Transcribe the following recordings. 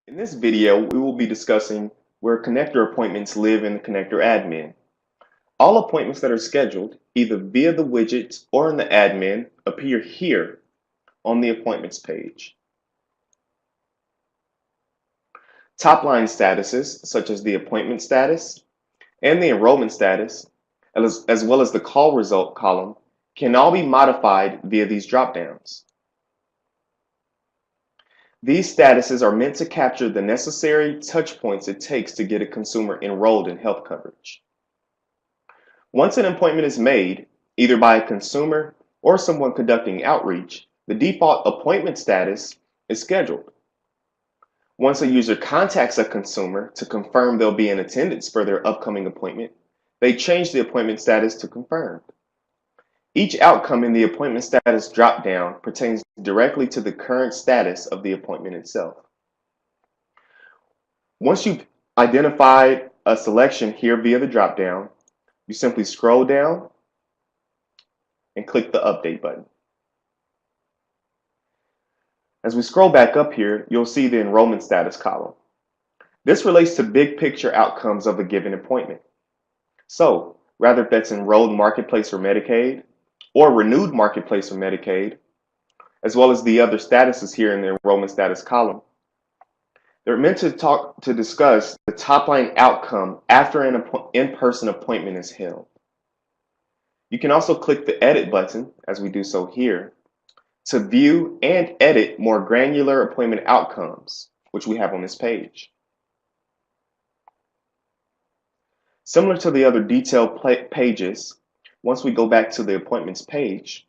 In this video, we will be discussing where connector appointments live in the connector admin. All appointments that are scheduled, either via the widget or in the admin, appear here on the appointments page. Top-line statuses, such as the appointment status and the enrollment status, as well as the call result column, can all be modified via these dropdowns. These statuses are meant to capture the necessary touch points it takes to get a consumer enrolled in health coverage. Once an appointment is made, either by a consumer or someone conducting outreach, the default appointment status is scheduled. Once a user contacts a consumer to confirm they'll be in attendance for their upcoming appointment, they change the appointment status to confirmed. Each outcome in the appointment status dropdown pertains directly to the current status of the appointment itself. Once you've identified a selection here via the dropdown, you simply scroll down and click the update button. As we scroll back up here, you'll see the enrollment status column. This relates to big picture outcomes of a given appointment. So, whether that's enrolled marketplace for Medicaid or renewed marketplace for Medicaid, as well as the other statuses here in the enrollment status column, they're meant to discuss the top line outcome after an in-person appointment is held. You can also click the edit button, as we do so here, to view and edit more granular appointment outcomes, which we have on this page. Similar to the other detailed pages, once we go back to the appointments page,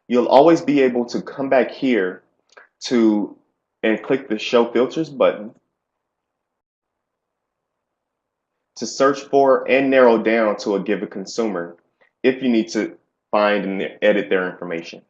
you'll always be able to come back here and click the Show Filters button to search for and narrow down to a given consumer if you need to find and edit their information.